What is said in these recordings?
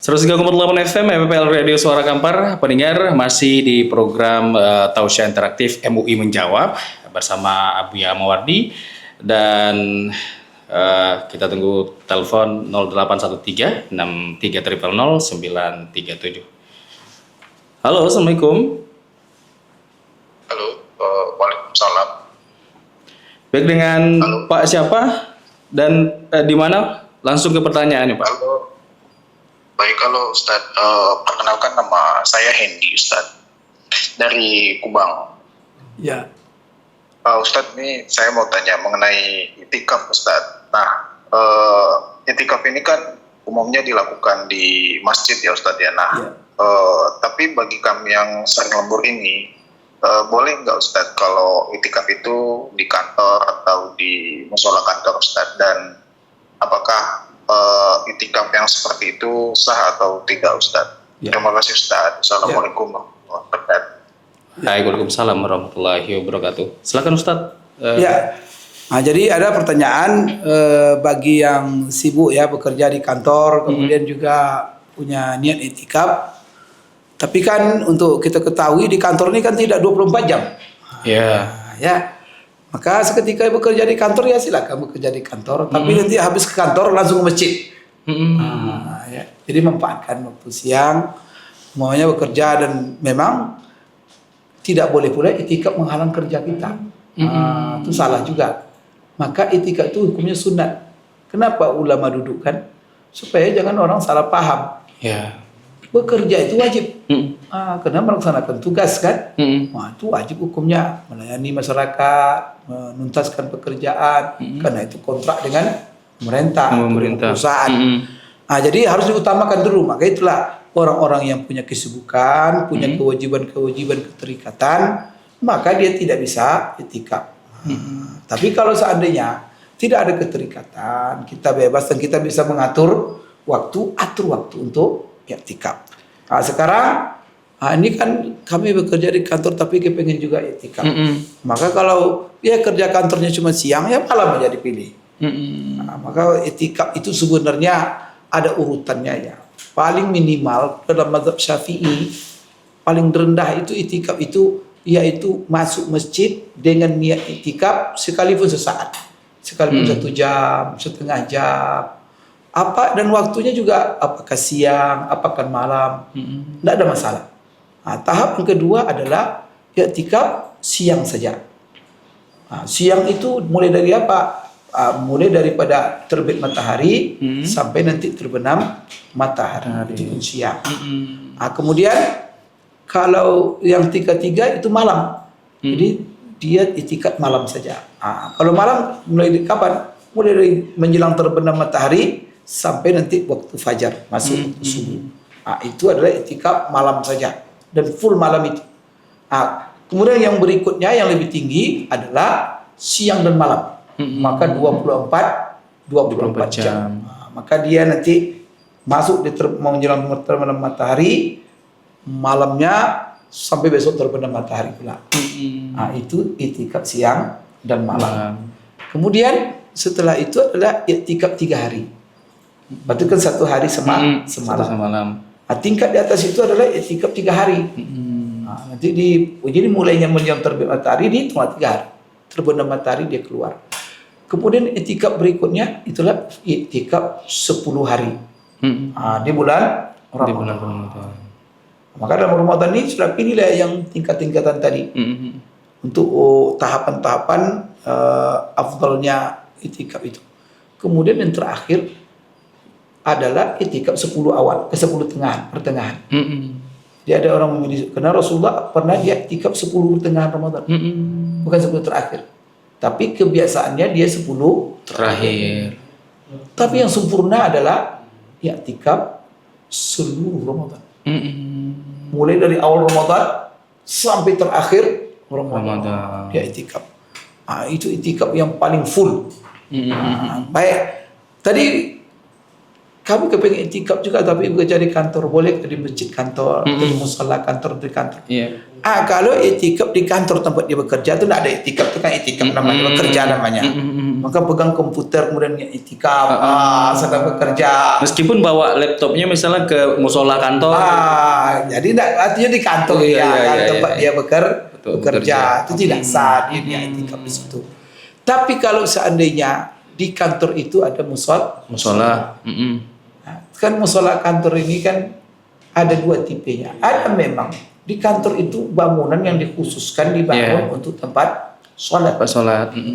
103,8 FM MPL Radio Suara Kampar. Pendengar masih di program Tausiah Interaktif MUI Menjawab bersama Abuya Mawardi dan kita tunggu telepon 0813 6300 937. Halo, Assalamualaikum. Halo, waalaikumsalam. Baik, dengan Halo. Pak siapa dan di mana? Langsung ke pertanyaannya, Pak. Halo. Baik, kalau Ustadz, perkenalkan nama saya Hendy Ustadz dari Kubang. Ya. Ustadz, ini saya mau tanya mengenai itikaf Ustadz. Nah, itikaf ini kan umumnya dilakukan di masjid ya Ustadz ya. Nah, Ya. tapi bagi kami yang sering lembur ini, boleh nggak Ustadz kalau itikaf itu di kantor atau di musola kantor Ustadz, dan apakah itikaf yang seperti itu sah atau tidak Ustadz? Ya. Terima kasih Ustadz. Assalamualaikum warahmatullahi wabarakatuh. Waalaikumsalam warahmatullahi wabarakatuh. Silakan Ustadz. Ya. Nah, jadi ada pertanyaan bagi yang sibuk ya bekerja di kantor, kemudian juga punya niat itikaf. Tapi kan untuk kita ketahui di kantor ini kan tidak 24 jam. Ya. Ya. Maka seketika bekerja di kantor ya silakan bekerja di kantor, tapi nanti habis ke kantor langsung ke masjid. Ya. Jadi memanfaatkan waktu siang semuanya bekerja, dan memang tidak boleh pula itikaf menghalang kerja kita. Itu salah juga. Maka itikaf itu hukumnya sunat. Kenapa ulama dudukkan? Supaya jangan orang salah paham. Ya. Bekerja itu wajib. Karena melaksanakan tugas kan. Nah, itu wajib hukumnya, melayani masyarakat, menuntaskan pekerjaan, karena itu kontrak dengan pemerintah. Perusahaan. Nah, jadi harus diutamakan dulu. Maka itulah orang-orang yang punya kesibukan, punya kewajiban-kewajiban keterikatan, maka dia tidak bisa itikaf. Tapi kalau seandainya tidak ada keterikatan, kita bebas dan kita bisa mengatur waktu, atur waktu untuk itikaf. Nah, sekarang ini kan kami bekerja di kantor tapi kepengen juga itikaf. Maka kalau dia kerja kantornya cuma siang, ya malam aja dipilih. Nah, maka itikaf itu sebenarnya ada urutannya ya. Paling minimal dalam mazhab Syafi'i, paling rendah itu itikaf itu yaitu masuk masjid dengan niat itikaf sekalipun sesaat, sekalipun 1 jam, setengah jam. Dan waktunya juga apakah siang, apakah malam, tidak ada masalah. Nah, tahap yang kedua adalah i'tikaf siang saja. Nah, siang itu mulai dari apa? Mulai daripada terbit matahari sampai nanti terbenam matahari, itu siang. Nah, kemudian kalau yang tiga itu malam, jadi dia i'tikaf malam saja. Nah, kalau malam mulai dari kapan? Mulai dari menjelang terbenam matahari sampai nanti waktu fajar, masuk waktu subuh. Itu adalah i'tikaf malam saja dan full malam itu. Kemudian yang berikutnya yang lebih tinggi adalah siang dan malam. Maka 24 jam. Maka dia nanti masuk di menjelang terbenam matahari, malamnya sampai besok terbenam matahari pula. Itu i'tikaf siang dan malam. Kemudian setelah itu adalah i'tikaf 3 hari. Berarti kan 1 hari semalam. Tingkat di atas itu adalah i'tikaf 3 hari. Nanti jadi mulainya menjelang terbit matahari di 3 hari. Terbenam matahari dia keluar. Kemudian i'tikaf berikutnya itulah i'tikaf 10 hari. Di bulan Ramadan. Maka dalam Ramadan ini sudah pilihlah yang tingkat-tingkatan tadi. Untuk tahapan-tahapan afdalnya i'tikaf itu. Kemudian yang terakhir adalah i'tikaf 10 awal ke 10 pertengahan. Dia ada orang memilih, karena Rasulullah pernah dia i'tikaf 10 pertengahan Ramadan. Bukan 10 terakhir. Tapi kebiasaannya dia 10 terakhir. Tapi yang sempurna adalah i'tikaf seluruh Ramadan. Mulai dari awal Ramadan sampai terakhir Ramadan. Dia i'tikaf. Itu i'tikaf yang paling full. Baik. Tadi kami kepengen i'tikaf juga tapi bekerja di kantor, boleh di masjid kantor, di musala kantor, di kantor. Kalau i'tikaf di kantor tempat dia bekerja itu tidak ada i'tikaf, itu kan i'tikaf namanya, bekerja namanya. Maka pegang komputer kemudian itikaf, sedang bekerja. Meskipun bawa laptopnya misalnya ke musola kantor. Jadi artinya di kantor tempat dia bekerja. Itu tidak sah dia itikaf di situ. Tapi kalau seandainya di kantor itu ada musola. Nah, kan musola kantor ini kan ada dua tipenya. Ada memang di kantor itu bangunan yang dikhususkan dibangun untuk tempat sholat.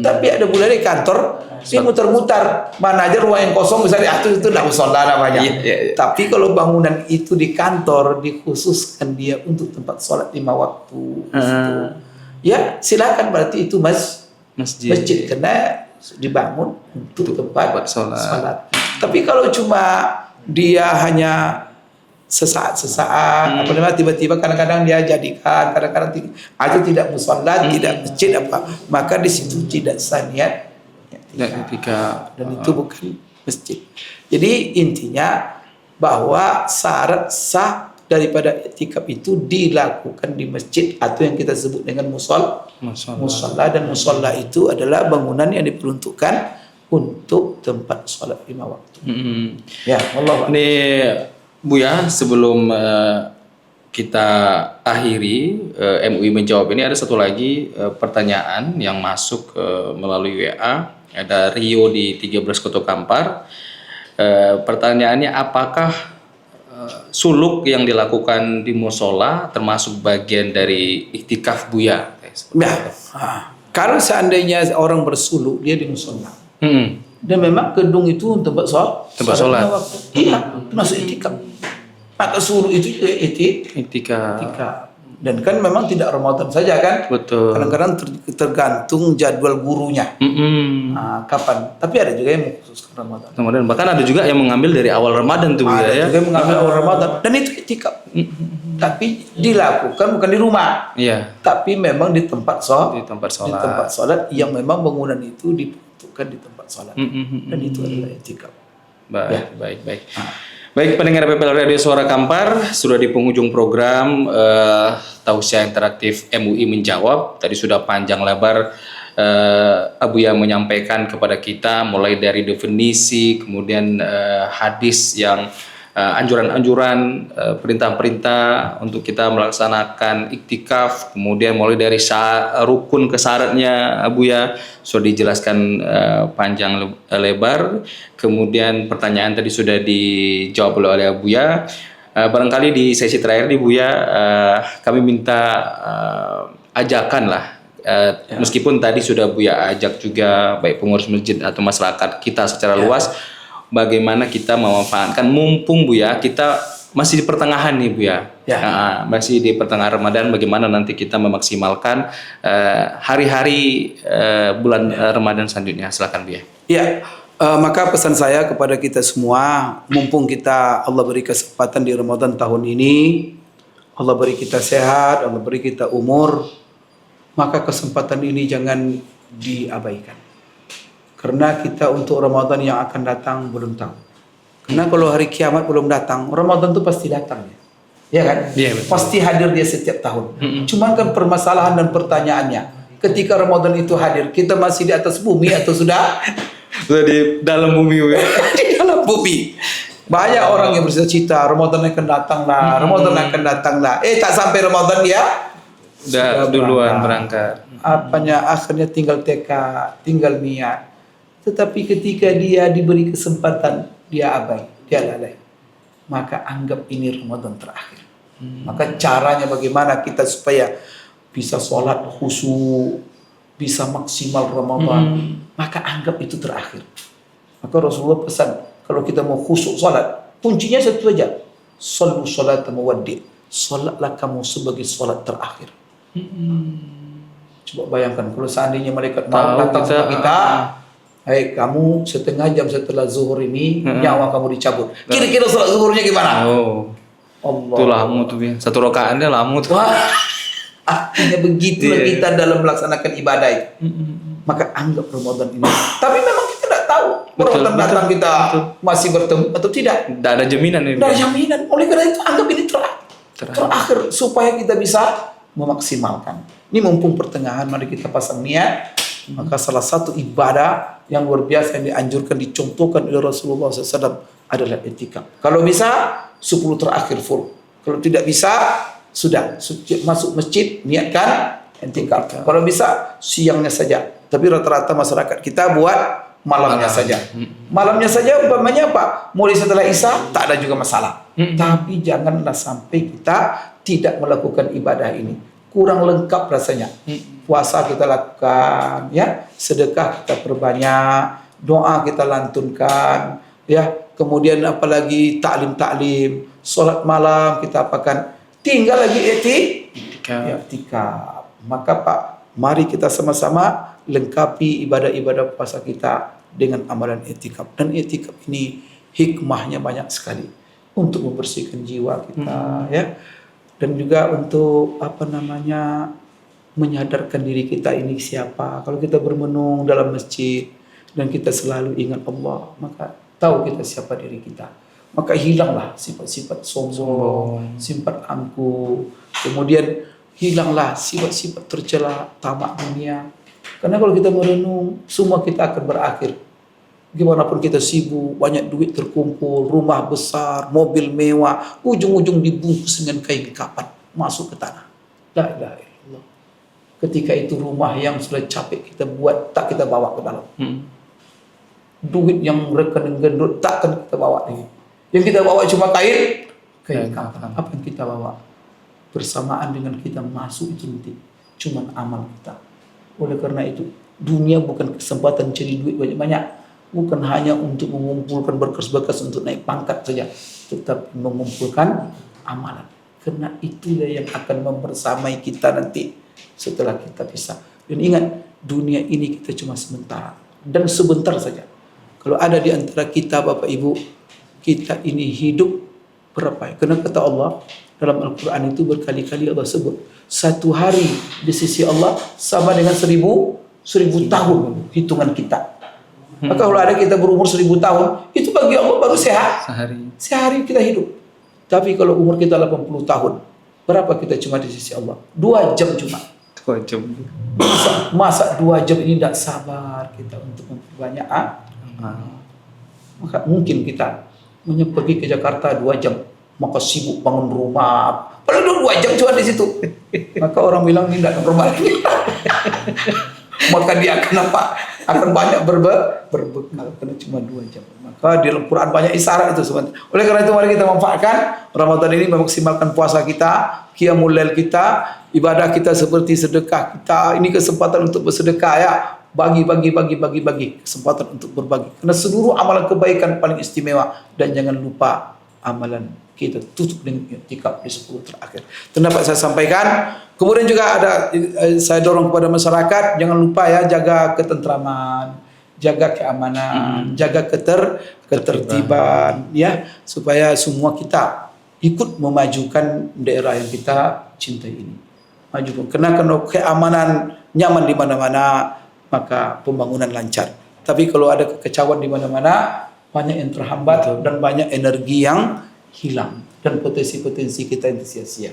Tapi ada pula di kantor dia muter-muter, mana aja ruang yang kosong bisa diatur, itu tidak musola namanya. Tapi kalau bangunan itu di kantor dikhususkan dia untuk tempat sholat 5 waktu, ya silakan, berarti itu masjid karena dibangun untuk tempat sholat. Tapi kalau cuma dia hanya sesaat tiba-tiba kadang-kadang dia jadikan, kadang-kadang itu tidak musola, tidak masjid maka di situ tidak sah niat itikaf, dan itu bukan masjid. Jadi intinya bahwa syarat sah daripada itikaf itu dilakukan di masjid atau yang kita sebut dengan musola, dan musola itu adalah bangunan yang diperuntukkan untuk tempat sholat 5 waktu. Ya, Allah. Ini Buya, sebelum kita akhiri MUI menjawab ini, ada satu lagi pertanyaan yang masuk melalui WA. Ada Rio di 13 Kota Kampar. Pertanyaannya, apakah suluk yang dilakukan di musola termasuk bagian dari iktikaf Buya? Kalau seandainya orang bersuluk dia di musola, dan memang gedung itu tempat sholat, iya, termasuk iktikaf. Maka suluk itu juga iktikaf. Dan kan memang tidak Ramadan saja kan? Betul. Kadang-kadang tergantung jadwal gurunya. Kapan? Tapi ada juga yang mengkhususkan Ramadan. Bahkan ada juga yang mengambil dari awal Ramadan tuh, ada juga yang mengambil awal Ramadan. Dan itu iktikaf. Tapi dilakukan bukan di rumah. Iya. Tapi memang di tempat sholat. Di tempat sholat yang memang bangunan itu diperuntukkan di tempat sholat. Dan itu adalah iktikaf. Baik. Baik, pendengar PPL Radio Suara Kampar, sudah di penghujung program Tausiah Interaktif MUI Menjawab. Tadi sudah panjang lebar Abuya menyampaikan kepada kita, mulai dari definisi, kemudian hadis yang anjuran-anjuran, perintah-perintah untuk kita melaksanakan iktikaf, kemudian mulai dari rukun ke syaratnya Abuya sudah dijelaskan panjang lebar. Kemudian pertanyaan tadi sudah dijawab oleh Abuya. Barangkali di sesi terakhir di Buya, kami minta ajakan lah. Meskipun tadi sudah Buya ajak juga baik pengurus masjid atau masyarakat kita secara luas, bagaimana kita memanfaatkan mumpung Buya kita masih di pertengahan nih Buya, masih di pertengahan Ramadan, bagaimana nanti kita memaksimalkan hari-hari bulan Ramadan selanjutnya. Silakan Buya. Maka pesan saya kepada kita semua, mumpung kita Allah beri kesempatan di Ramadan tahun ini, Allah beri kita sehat, Allah beri kita umur, maka kesempatan ini jangan diabaikan. Karena kita untuk Ramadan yang akan datang belum tahu. Karena kalau hari kiamat belum datang, Ramadan itu pasti datang ya. Ya kan? Pasti hadir dia setiap tahun. Cuman kan permasalahan dan pertanyaannya, ketika Ramadan itu hadir, kita masih di atas bumi atau sudah di dalam bumi? Di dalam bumi. Banyak orang yang bercita-cita Ramadan akan datang lah, Ramadan akan datang lah. Tak sampai Ramadan dia sudah duluan berangkat. Akhirnya tinggal tekad, tinggal niat. Tetapi ketika dia diberi kesempatan, dia abai, dia lalai. Maka anggap ini Ramadan terakhir. Maka caranya bagaimana kita supaya bisa sholat khusyuk, bisa maksimal Ramadan, maka anggap itu terakhir. Maka Rasulullah pesan, kalau kita mau khusyuk sholat, kuncinya satu aja. Sallu sholat muwaddi. Sholatlah kamu sebagai sholat terakhir. Coba bayangkan kalau seandainya malaikat mau datang sama kita, hai kamu setengah jam setelah zuhur ini nyawa kamu dicabut. Kira-kira sholat zuhurnya gimana? Allah. Itu lamu tuh ya. Satu rakaatnya lamu tuh. Artinya begitulah kita dalam melaksanakan ibadah itu. Maka anggap Ramadan ini. Tapi memang kita tidak tahu Ramadan datang kita masih bertemu atau tidak. Tidak ada jaminan ini. Tidak ada jaminan. Oleh karena itu anggap ini terakhir supaya kita bisa memaksimalkan. Ini mumpung pertengahan, mari kita pasang niat Maka salah satu ibadah yang luar biasa yang dianjurkan, dicontohkan oleh Rasulullah SAW adalah i'tikaf. Kalau bisa 10 terakhir full. Kalau tidak bisa sudah masuk masjid niatkan i'tikaf. Kalau bisa siangnya saja. Tapi rata-rata masyarakat kita buat malamnya saja. Malamnya saja umpamanya apa? Mulai setelah Isya tak ada juga masalah. Tapi janganlah sampai kita tidak melakukan ibadah ini. Kurang lengkap rasanya. Puasa kita lakukan, ya, sedekah kita perbanyak, doa kita lantunkan, ya, kemudian apalagi taklim, solat malam kita apakan, tinggal lagi i'tikaf. Maka Pak, mari kita sama-sama lengkapi ibadah-ibadah puasa kita dengan amalan i'tikaf. Dan i'tikaf ini hikmahnya banyak sekali untuk membersihkan jiwa kita, ya, dan juga untuk menyadarkan diri kita ini siapa. Kalau kita bermenung dalam masjid dan kita selalu ingat Allah, maka tahu kita siapa diri kita. Maka hilanglah sifat-sifat sombong, sifat angkuh. Kemudian hilanglah sifat-sifat tercela, tamak dunia. Karena kalau kita merenung, semua kita akan berakhir. Gimana pun kita sibuk, banyak duit terkumpul, rumah besar, mobil mewah, ujung-ujung dibungkus dengan kain kapan, masuk ke tanah. La ilaha illallah. Ketika itu rumah yang sudah capek kita buat, tak kita bawa ke dalam. Duit yang rekening gendut, takkan kita bawa lagi. Yang kita bawa cuma kain kapan. Apa yang kita bawa? Bersamaan dengan kita masuk itu nanti, cuma amal kita. Oleh karena itu, dunia bukan kesempatan cari duit banyak-banyak. Bukan hanya untuk mengumpulkan berkas-berkas untuk naik pangkat saja, tetapi mengumpulkan amalan. Karena itulah yang akan membersamai kita nanti setelah kita pisah. Dan ingat, dunia ini kita cuma sementara. Dan sebentar saja. Kalau ada di antara kita, Bapak Ibu, kita ini hidup berapa? Karena kata Allah, dalam Al-Quran itu berkali-kali Allah sebut, 1 hari di sisi Allah sama dengan 1000 tahun hitungan kita. Maka kalau ada kita berumur 1000 tahun, itu bagi Allah baru sehari kita hidup. Tapi kalau umur kita 80 tahun, berapa kita cuma di sisi Allah? 2 jam cuma. 2 jam. Masa 2 jam ini tidak sabar kita untuk memperbanyak maka mungkin kita pergi ke Jakarta 2 jam, maka sibuk bangun rumah. Padahal 2 jam cuma di situ. Maka orang bilang ini tidak normal. Maka dia akan akan banyak berbekal karena cuma 2 jam. Maka di Al-Quran banyak isyarat itu sebenarnya. Oleh karena itu mari kita manfaatkan Ramadan ini, memaksimalkan puasa kita, qiyamul lail kita, ibadah kita seperti sedekah kita. Ini kesempatan untuk bersedekah, ya. Bagi kesempatan untuk berbagi. Karena seluruh amalan kebaikan paling istimewa, dan jangan lupa amalan kita tutup dengan i'tikaf di 10 terakhir. Itu dapat saya sampaikan. Kemudian juga ada saya dorong kepada masyarakat, jangan lupa ya, jaga ketentraman, jaga keamanan, jaga ketertiban, ya, supaya semua kita ikut memajukan daerah yang kita cintai ini. Majukan. Karena kalau keamanan nyaman di mana-mana, maka pembangunan lancar. Tapi kalau ada kekacauan di mana-mana, banyak yang terhambat dan banyak energi yang hilang dan potensi-potensi kita yang sia-sia.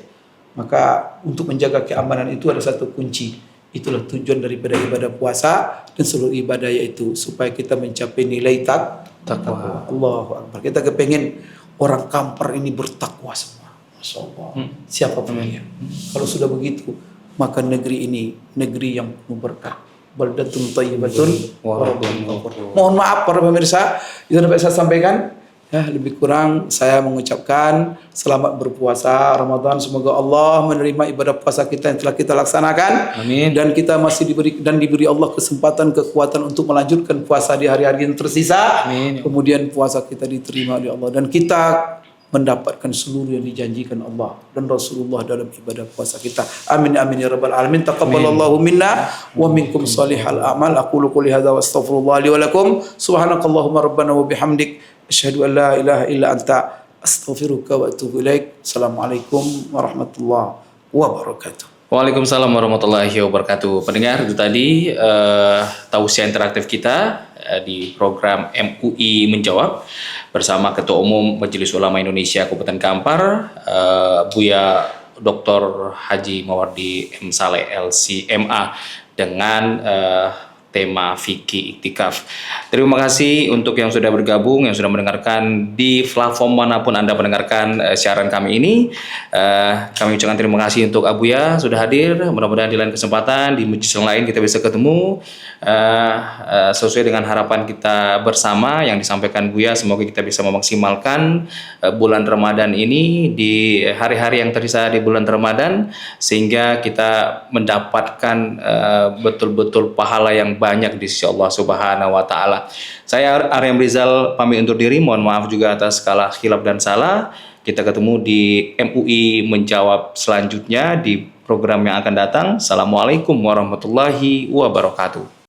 Maka untuk menjaga keamanan itu ada satu kunci. Itulah tujuan daripada ibadah puasa dan seluruh ibadah, yaitu supaya kita mencapai nilai takwa. Allahu Akbar. Kita kepengen orang Kampar ini bertakwa semua. Masya Allah. Siapa pun dia. Kalau sudah begitu, maka negeri ini negeri yang penuh berkah. Baldatun thayyibatun wa rabbun ghafur. Mohon maaf para pemirsa, itu dapat saya sampaikan. Ya, lebih kurang saya mengucapkan selamat berpuasa Ramadan. Semoga Allah menerima ibadah puasa kita yang telah kita laksanakan. Amin. Dan kita masih diberi Allah kesempatan, kekuatan untuk melanjutkan puasa di hari-hari yang tersisa. Amin. Kemudian puasa kita diterima oleh Allah dan kita mendapatkan seluruh yang dijanjikan Allah dan Rasulullah dalam ibadah puasa kita. Amin amin ya rabbal alamin. Taqabbalallahu minna wa minkum salihal a'mal. Aqulu qouli hadza wa astaghfirullah li wa lakum. Subhanakallahumma rabbana wa bihamdik asyhadu an la ilaha illa anta astaghfiruka wa atubu ilaik. Assalamualaikum warahmatullahi wabarakatuh. Waalaikumsalam warahmatullahi wabarakatuh. Pendengar, itu tadi tausiah interaktif kita di program MUI Menjawab bersama Ketua Umum Majelis Ulama Indonesia Kabupaten Kampar, Buya Dr. Haji Mawardi M. Saleh LC MA, dengan tema fikih iktikaf. Terima kasih untuk yang sudah bergabung, yang sudah mendengarkan di platform manapun Anda mendengarkan siaran kami ini. Kami ucapkan terima kasih untuk Abuya sudah hadir. Mudah-mudahan di lain kesempatan, di majelis yang lain kita bisa ketemu sesuai dengan harapan kita bersama yang disampaikan Buya. Semoga kita bisa memaksimalkan bulan Ramadan ini di hari-hari yang tersisa di bulan Ramadan, sehingga kita mendapatkan betul-betul pahala yang banyak di sisi Allah Subhanahu wa taala. Saya Aryam Rizal pamit undur diri. Mohon maaf juga atas segala khilaf dan salah. Kita ketemu di MUI Menjawab selanjutnya di program yang akan datang. Assalamualaikum warahmatullahi wabarakatuh.